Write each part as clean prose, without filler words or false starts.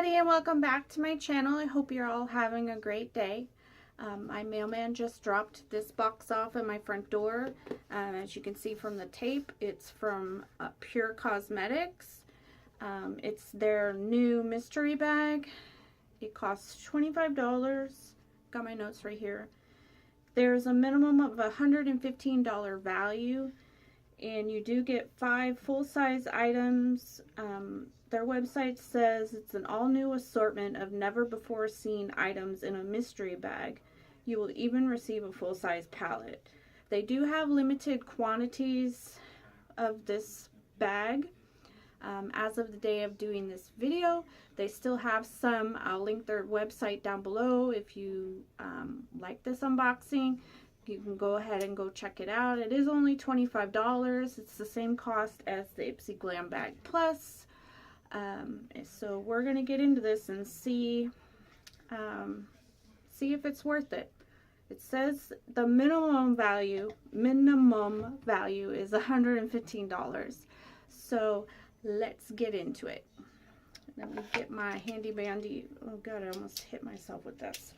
everybody, and welcome back to my channel. I hope you're all having a great day. My mailman just dropped this box off at my front door. As you can see from the tape, it's from PUR Cosmetics. It's their new mystery bag. It costs $25. Got my notes right here. There's a minimum of $115 value, and you do get 5 full-size items. Their website says it's an all-new assortment of never-before-seen items in a mystery bag. You will even receive a full-size palette. They do have limited quantities of this bag. As of the day of doing this video, they still have some. I'll link their website down below. If you like this unboxing, you can go ahead and go check it out. It is only $25. It's the same cost as the Ipsy Glam Bag Plus. So we're gonna get into this and see if it's worth it. It says the minimum value is $115. So let's get into it. Let me get my handy dandy. Oh god, I almost hit myself with this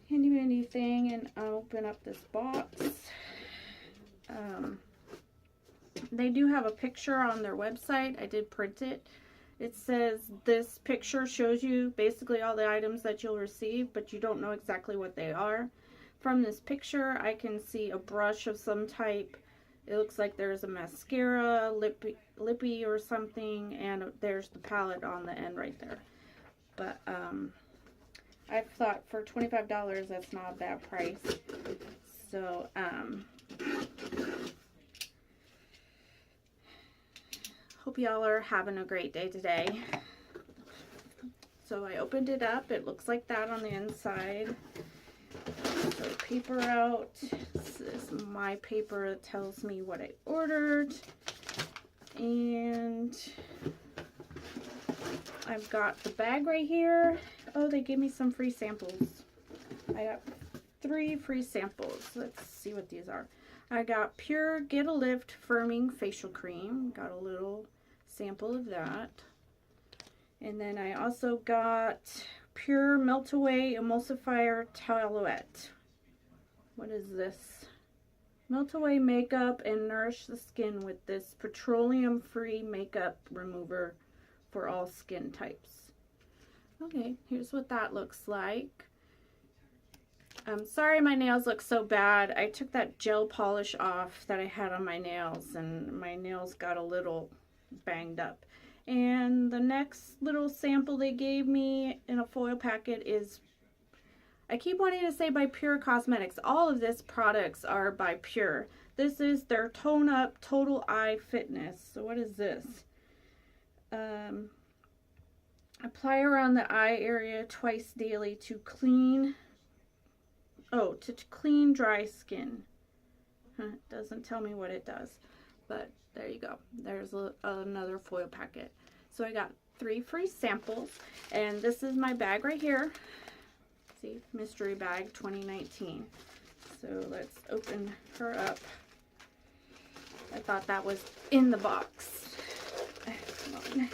handy dandy thing and open up this box. They do have a picture on their website. I did print it. It says this picture shows you basically all the items that you'll receive, but you don't know exactly what they are. From this picture, I can see a brush of some type. It looks like there's a mascara, lippy or something, and there's the palette on the end right there. But I thought for $25 that's not a bad price. So hope y'all are having a great day today. So I opened it up. It looks like that on the inside. So paper out. This is my paper that tells me what I ordered. And I've got the bag right here. Oh, they gave me some free samples. I got 3 free samples. Let's see what these are. I got PUR Get a Lift Firming Facial Cream. Got a little sample of that. And then I also got PUR Melt Away Emulsifier Towelette. What is this? Melt away makeup and nourish the skin with this petroleum-free makeup remover for all skin types. Okay, here's what that looks like. I'm sorry my nails look so bad. I took that gel polish off that I had on my nails, and my nails got a little banged up. And the next little sample they gave me in a foil packet is, I keep wanting to say by PUR Cosmetics. All of these products are by PUR. This is their Tone Up Total Eye Fitness. So what is this? Apply around the eye area twice daily to clean dry skin. It doesn't tell me what it does, but there you go. There's another foil packet. So I got 3 free samples, and this is my bag right here. See, Mystery Bag 2019. So let's open her up. I thought that was in the box. Come on.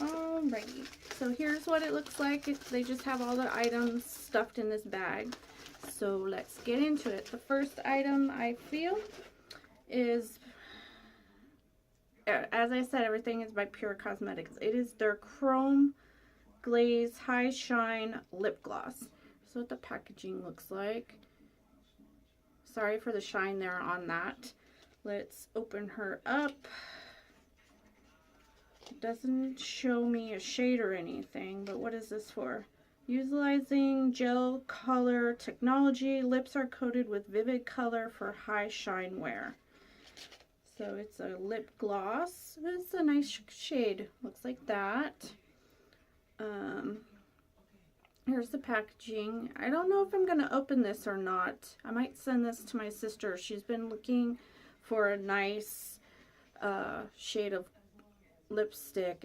Alrighty. So here's what it looks like. They just have all the items stuffed in this bag. So let's get into it. The first item I feel is, as I said, everything is by PUR Cosmetics. It is their Chrome Glaze High Shine Lip Gloss. That's what the packaging looks like. Sorry for the shine there on that. Let's open her up. It doesn't show me a shade or anything, but what is this for? Utilizing gel color technology, lips are coated with vivid color for high shine wear. So it's a lip gloss. It's a nice shade. Looks like that. Here's the packaging. I don't know if I'm going to open this or not. I might send this to my sister. She's been looking for a nice shade of lipstick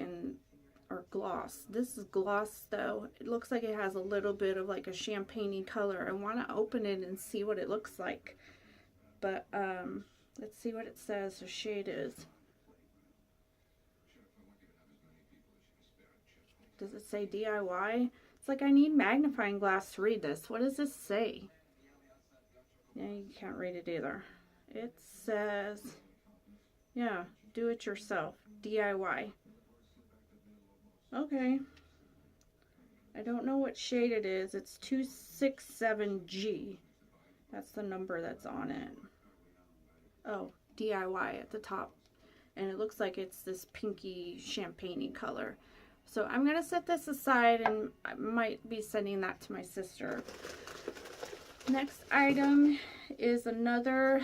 or gloss. This is gloss though. It looks like it has a little bit of like a champagne-y color. I want to open it and see what it looks like. But let's see what it says the shade is. Does it say DIY? It's like I need magnifying glass to read this. What does this say? Yeah, you can't read it either. It says, yeah, do it yourself. DIY. Okay. I don't know what shade it is. It's 267G. That's the number that's on it. Oh, DIY at the top. And it looks like it's this pinky champagne-y color. So I'm going to set this aside, and I might be sending that to my sister. Next item is another,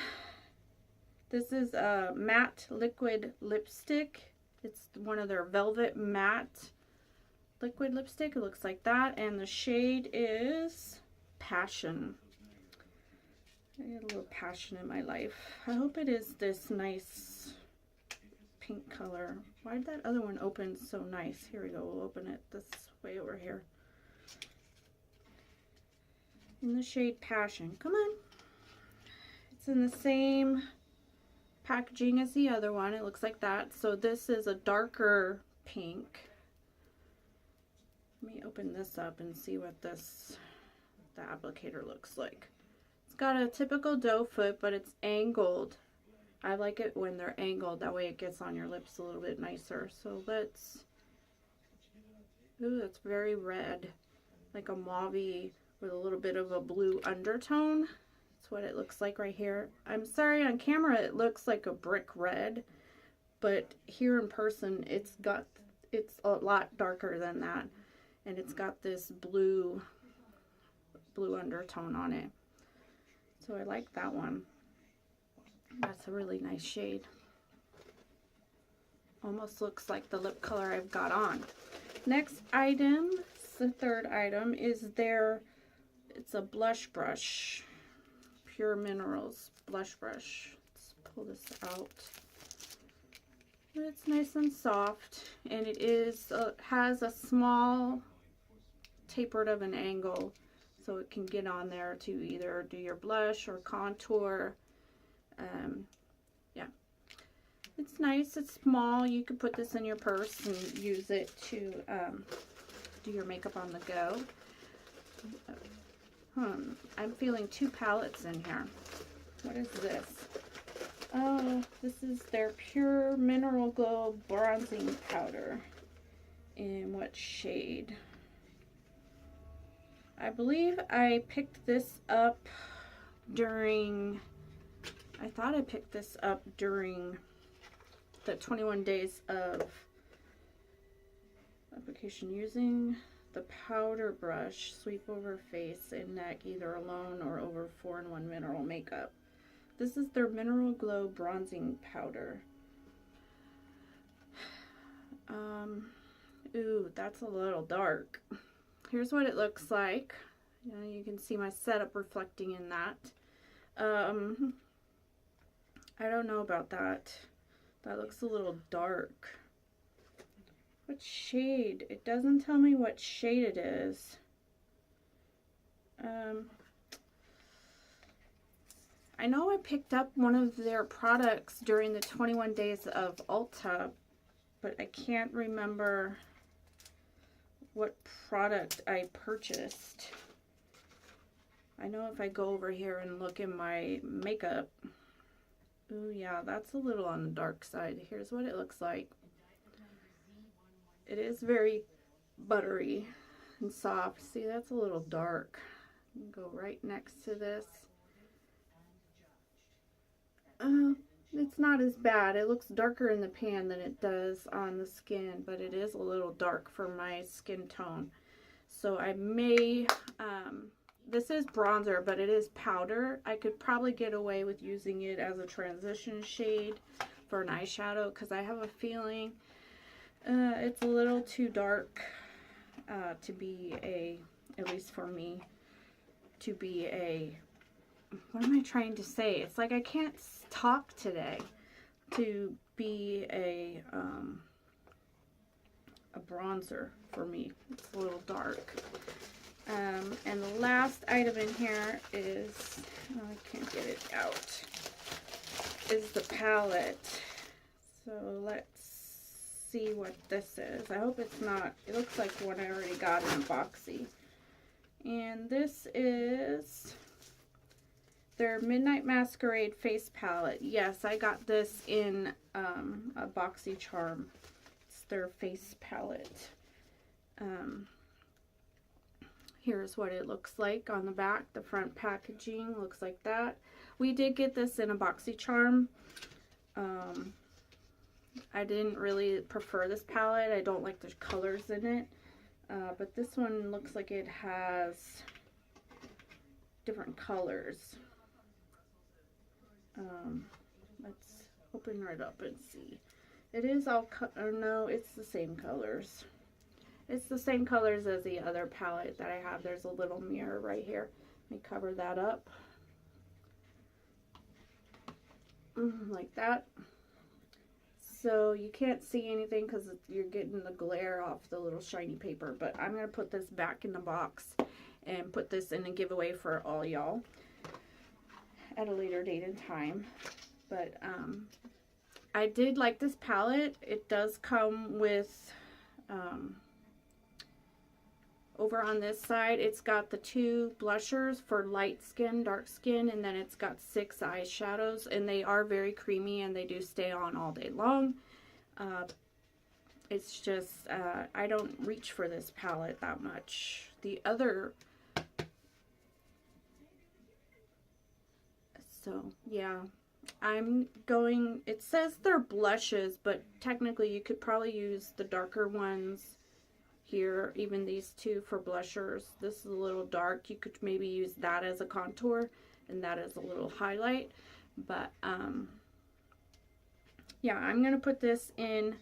this is a matte liquid lipstick. It's one of their velvet matte liquid lipstick. It looks like that, and the shade is Passion. I get a little passion in my life. I hope it is this nice pink color. Why did that other one open so nice? Here we go. We'll open it this way over here. In the shade Passion. Come on. It's in the same packaging as the other one. It looks like that. So this is a darker pink. Let me open this up and see what the applicator looks like. It's got a typical doe foot, but it's angled. I like it when they're angled. That way it gets on your lips a little bit nicer. So let's... Ooh, that's very red. Like a mauve with a little bit of a blue undertone. That's what it looks like right here. I'm sorry, on camera it looks like a brick red. But here in person it's a lot darker than that. And it's got this blue undertone on it. So I like that one. That's a really nice shade. Almost looks like the lip color I've got on. Next item, the third item, is it's a blush brush. Pure Minerals blush brush. Let's pull this out. It's nice and soft, and it has a small tapered of an angle, so it can get on there to either do your blush or contour. Yeah, it's nice. It's small. You could put this in your purse and use it to do your makeup on the go. I'm feeling two palettes in here. What is this? Oh, this is their Pure Mineral Glow Bronzing Powder. In what shade? I believe I picked this up during... I thought I picked this up during the 21 days of application. Using the powder brush, sweep over face and neck either alone or over 4-in-1 mineral makeup. This is their Mineral Glow Bronzing Powder. Ooh, that's a little dark. Here's what it looks like. You can see my setup reflecting in that. I don't know about that. That looks a little dark. What shade? It doesn't tell me what shade it is. I know I picked up one of their products during the 21 days of Ulta, but I can't remember what product I purchased. I know if I go over here and look in my makeup. Ooh, yeah, that's a little on the dark side. Here's what it looks like. It is very buttery and soft. See, that's a little dark. Go right next to this. It's not as bad. It looks darker in the pan than it does on the skin, but it is a little dark for my skin tone. So I may, this is bronzer, but it is powder. I could probably get away with using it as a transition shade for an eyeshadow because I have a feeling it's a little too dark to be at least for me, to be a, what am I trying to say? It's like I can't talk today. To be a bronzer for me. It's a little dark. And the last item in here is, oh, I can't get it out, is the palette. So let's see what this is. I hope it's not, it looks like one I already got in a boxy. And this is their Midnight Masquerade face palette. Yes, I got this in a boxy charm. It's their face palette. Here's what it looks like on the back. The front packaging looks like that. We did get this in a boxy charm. I didn't really prefer this palette. I don't like the colors in it. But this one looks like it has different colors. Let's open it up and see. It is all, no, it's the same colors. It's the same colors as the other palette that I have. There's a little mirror right here. Let me cover that up. Like that. So you can't see anything because you're getting the glare off the little shiny paper. But I'm going to put this back in the box and put this in a giveaway for all y'all at a later date and time. But I did like this palette. It does come with... over on this side, it's got the 2 blushers for light skin, dark skin, and then it's got 6 eyeshadows, and they are very creamy and they do stay on all day long. It's just, I don't reach for this palette that much. The other, so yeah, I'm going, it says they're blushes, but technically you could probably use the darker ones here, even these 2 for blushers. This is a little dark. You could maybe use that as a contour and that as a little highlight. But yeah, I'm gonna put this in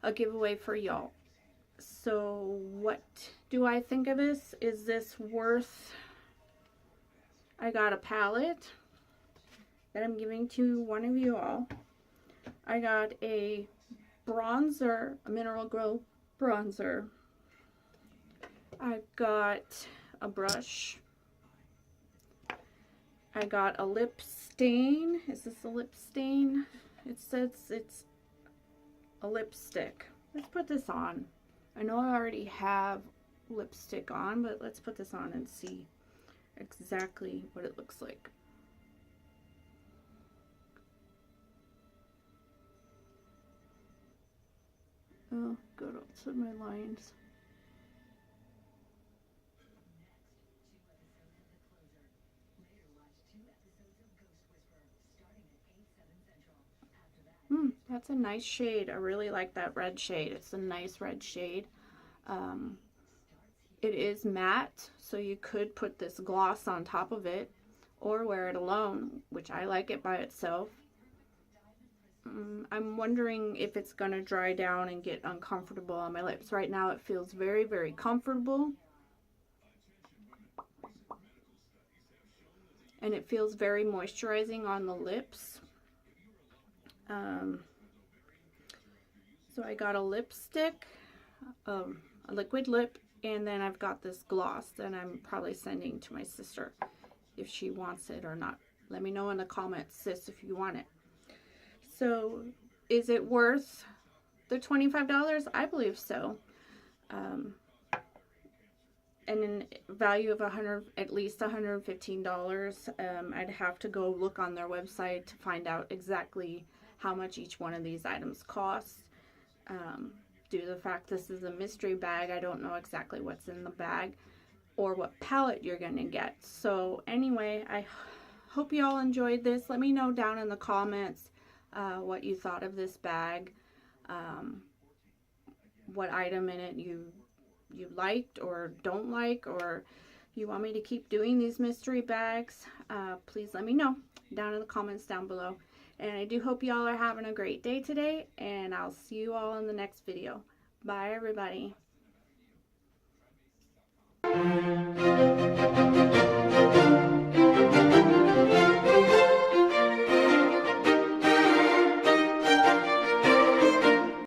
a giveaway for y'all. So what do I think of this? Is this worth... I got a palette that I'm giving to one of you all. I got a bronzer, a Mineral Glow bronzer. I got a brush. I got a lip stain. Is this a lip stain? It says it's a lipstick. Let's put this on. I know I already have lipstick on, but let's put this on and see exactly what it looks like. Oh, good, I'll set my lines. That's a nice shade. I really like that red shade. It's a nice red shade. It is matte, so you could put this gloss on top of it or wear it alone, which I like it by itself. I'm wondering if it's going to dry down and get uncomfortable on my lips. Right now it feels very, very comfortable. And it feels very moisturizing on the lips. So I got a lipstick, a liquid lip, and then I've got this gloss that I'm probably sending to my sister if she wants it or not. Let me know in the comments, sis, if you want it. So is it worth the $25? I believe so. And in value of at least $115. I'd have to go look on their website to find out exactly how much each one of these items costs. Due to the fact this is a mystery bag, I don't know exactly what's in the bag or what palette you're going to get. So anyway, I hope you all enjoyed this. Let me know down in the comments what you thought of this bag, what item in it you liked or don't like, or you want me to keep doing these mystery bags. Please let me know down in the comments down below. And I do hope y'all are having a great day today, and I'll see you all in the next video. Bye, everybody.